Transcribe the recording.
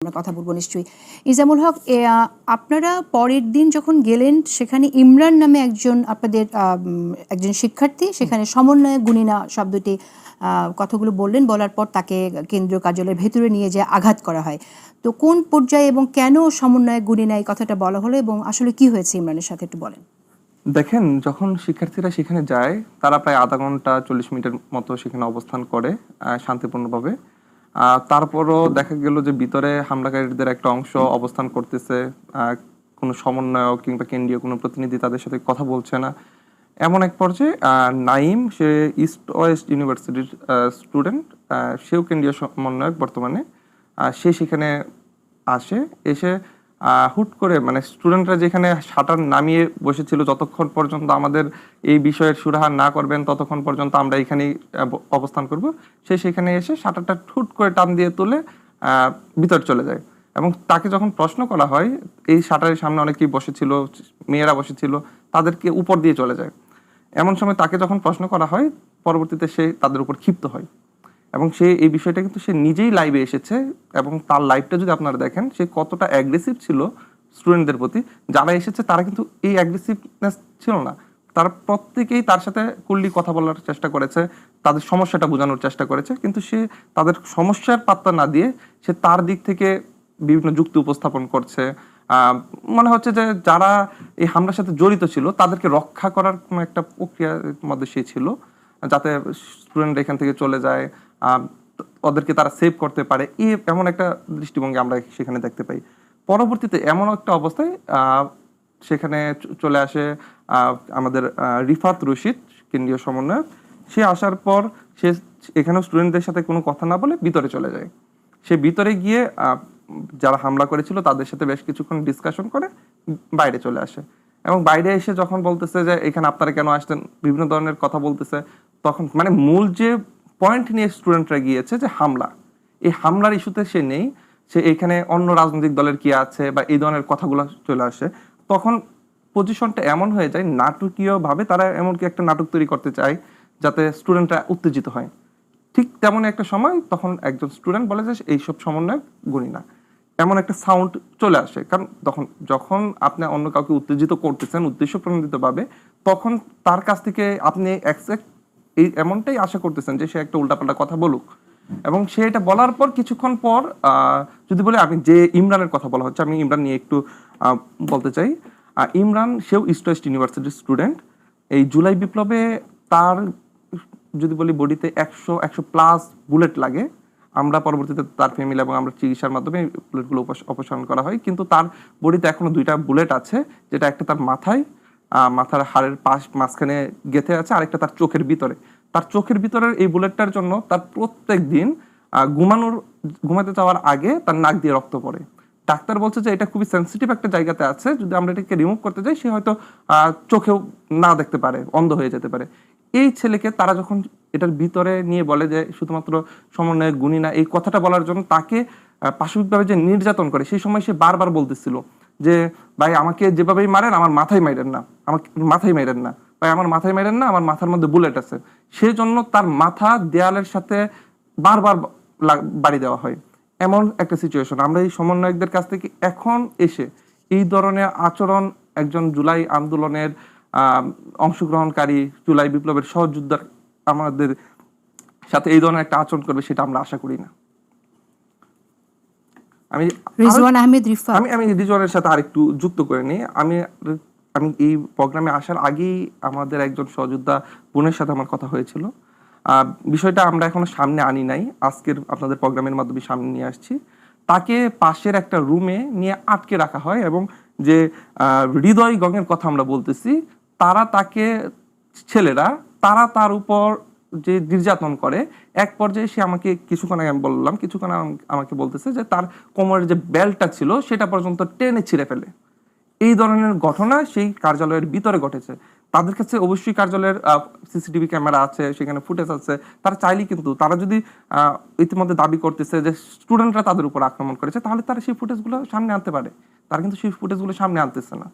আমরা কথা বলবো নিশ্চয়ই। ইজামুল হক, আপনারা পরের দিন যখন গেলেন সেখানে ইমরান নামে আপনাদের একজন শিক্ষার্থী সেখানে সমন্বয়ে গুনিনা শব্দটি কথাগুলো বলার পর তাকে কেন্দ্রীয় কার্যালয়ের ভেতরে নিয়ে যেয়ে আঘাত করা হয়। তো কোন পর্যায়ে এবং কেন সমন্বয়ে গুনিনা এই কথাটা বলা হলো এবং আসলে কি হয়েছে ইমরানের সাথে একটু বলেন। দেখেন, যখন শিক্ষার্থীরা সেখানে যায় তারা প্রায় আধা ঘন্টা 40 মিনিটের মতো সেখানে অবস্থান করে শান্তিপূর্ণভাবে। তারপরও দেখা গেল যে ভিতরে হামলাকারীদের একটা অংশ অবস্থান করতেছে, কোনো সমন্বয়ক কিংবা কেন্দ্রীয় কোনো প্রতিনিধি তাদের সাথে কথা বলছে না। এমন এক পর্যায়ে নাইম, সে ইস্ট ওয়েস্ট ইউনিভার্সিটির স্টুডেন্ট, সেও কেন্দ্রীয় সমন্বয়ক বর্তমানে। সে সেখানে এসে হুট করে, মানে স্টুডেন্টরা যেখানে শাটার নামিয়ে বসেছিল, যতক্ষণ পর্যন্ত আমাদের এই বিষয়ের সুরাহা না করবেন ততক্ষণ পর্যন্ত আমরা এখানেই অবস্থান করব, সে সেখানে এসে শাটারটা হুট করে টান দিয়ে তুলে ভিতর চলে যায়। এবং তাকে যখন প্রশ্ন করা হয়, এই শাটারের সামনে অনেকেই বসেছিল, মেয়েরা বসেছিল, তাদেরকে উপর দিয়ে চলে যায়। এমন সময় তাকে যখন প্রশ্ন করা হয়, পরবর্তীতে সে তাদের উপর ক্ষিপ্ত হয় এবং সে এই বিষয়টা কিন্তু সে নিজেই লাইভে এসেছে এবং তার লাইভটা যদি আপনারা দেখেন, সে কতটা অ্যাগ্রেসিভ ছিল স্টুডেন্টদের প্রতি। যারা এসেছে তারা কিন্তু এই অ্যাগ্রেসিভনেস ছিল না, তারা প্রত্যেকেই তার সাথে কুল্লি কথা বলার চেষ্টা করেছে, তাদের সমস্যাটা বোঝানোর চেষ্টা করেছে, কিন্তু সে তাদের সমস্যার পাত্তা না দিয়ে সে তার দিক থেকে বিভিন্ন যুক্তি উপস্থাপন করছে। মনে হচ্ছে যে যারা এই হামলার সাথে জড়িত ছিল তাদেরকে রক্ষা করার কোনো একটা প্রক্রিয়ার মধ্যে সে ছিল, যাতে স্টুডেন্ট এখান থেকে চলে যায়, ওদেরকে তারা সেভ করতে পারে, এমন একটা দৃষ্টিভঙ্গি আমরা সেখানে দেখতে পাই। পরবর্তীতে এমন একটা অবস্থায় সেখানে চলে আসে আমাদের রিফাত রশিদ, কেন্দ্রীয় সমন্বয়ক। সে আসার পর সে এখানেও স্টুডেন্টদের সাথে কোনো কথা না বলে ভিতরে চলে যায়। সে ভিতরে গিয়ে যারা হামলা করেছিল তাদের সাথে বেশ কিছুক্ষণ ডিসকাশন করে বাইরে চলে আসে এবং বাইরে এসে যখন বলতেছে যে এখানে আপনারা কেন আসতেন, বিভিন্ন ধরনের কথা বলতেছে, তখন মানে মূল যে পয়েন্ট নিয়ে স্টুডেন্টরা গিয়েছে যে হামলা, এই হামলার ইস্যুতে সে নেই, সে এখানে অন্য রাজনৈতিক দলের কি আছে বা এই ধরনের কথাগুলো চলে আসে। তখন পজিশনটা এমন হয়ে যায়, নাটকীয়ভাবে তারা এমনকি একটা নাটক তৈরি করতে চায় যাতে স্টুডেন্টরা উত্তেজিত হয়। ঠিক তেমন একটা সময় তখন একজন স্টুডেন্ট বলে যে এইসব সমন্বয় গুণী না, এমন একটা সাউন্ড চলে আসে। কারণ যখন আপনি অন্য কাউকে উত্তেজিত করতেছেন উদ্দেশ্য প্রণোদিতভাবে, তখন তার কাছ থেকে আপনি এই এমনটাই আশা করতেছেন যে সে একটা উল্টাপাল্টা কথা বলুক। এবং সে এটা বলার পর কিছুক্ষণ পর যদি বলে, আমি যে ইমরানের কথা বলা হচ্ছে, আমি ইমরান নিয়ে একটু বলতে চাই। ইমরান, সেও ইস্ট ওয়েস্ট ইউনিভার্সিটির স্টুডেন্ট। এই জুলাই বিপ্লবে তার যদি বলি বডিতে 100+ বুলেট লাগে। আমরা পরবর্তীতে তার ফ্যামিলি এবং আমরা চিকিৎসার মাধ্যমে বুলেটগুলো অপসারণ করা হয়, কিন্তু তার বডিতে এখনো 2টা বুলেট আছে, যেটা একটা তার মাথার হাড়ের মাঝখানে গেঁথে আছে, আরেকটা তার চোখের ভিতরে। তার চোখের ভিতরের এই বুলেটটার জন্য তার প্রত্যেক দিন ঘুমাতে যাওয়ার আগে তার নাক দিয়ে রক্ত পড়ে। ডাক্তার বলছে যে এটা খুবই সেন্সিটিভ একটা জায়গাতে আছে, যদি আমরা এটাকে রিমুভ করতে যাই সে হয়তো চোখেও না দেখতে পারে, অন্ধ হয়ে যেতে পারে। এই ছেলেকে তারা যখন এটার ভিতরে নিয়ে বলে যে শুধুমাত্র সমন্বয়ের গুণী না, এই কথাটা বলার জন্য তাকে পাশবিকভাবে যে নির্যাতন করে, সেই সময় সে বারবার বলতেছিল যে ভাই আমাকে যেভাবেই মারেন আমার মাথায় মাইরেন না, আমাকে মাথায় মাইরেন না, ভাই আমার মাথায় মাইরেন না, আমার মাথার মধ্যে বুলেট আছে। সেই জন্য তার মাথা দেয়ালের সাথে বারবার বাড়ি দেওয়া হয়। এমন একটা সিচুয়েশন। আমরা এই সমন্বয়কদের কাছ থেকে এখন এসে এই ধরনের আচরণ একজন জুলাই আন্দোলনের অংশগ্রহণকারী, জুলাই বিপ্লবের সহযোদ্ধার আমাদের সাথে এই ধরনের একটা আচরণ করবে সেটা আমরা আশা করি না। আমি রিজওয়ানের সাথে আরেকটু যুক্ত করে নিই। আমি এই প্রোগ্রামে আসার আগেই আমাদের একজন সহযোদ্ধা বোনের সাথে আমার কথা হয়েছিল। বিষয়টা আমরা এখনো সামনে আনি নাই, আজকের আপনাদের প্রোগ্রামের মাধ্যমে সামনে নিয়ে আসছি। তাকে পাশের একটা রুমে নিয়ে আটকে রাখা হয় এবং যে হৃদয় গঙের কথা আমরা বলতেছি, ছেলেরা তার উপর যে নির্যাতন করে, এক পর্যায়ে সে আমাকে কিছুক্ষণ আমাকে বলতেছে যে তার কোমরের যে বেল্টটা ছিল সেটা পর্যন্ত টেনে ছিঁড়ে ফেলে। এই ধরনের ঘটনা সেই কার্যালয়ের ভিতরে ঘটেছে। তাদের কাছে অবশ্যই কার্যালয়ের সিসিটিভি ক্যামেরা আছে, সেখানে ফুটেজ আছে। তারা চাইলেই কিন্তু, তারা যদি ইতিমধ্যে দাবি করতেছে যে স্টুডেন্টরা তাদের উপর আক্রমণ করেছে, তাহলে তারা সেই ফুটেজগুলো সামনে আনতে পারে। তারা কিন্তু সেই ফুটেজগুলো সামনে আনতেছে না।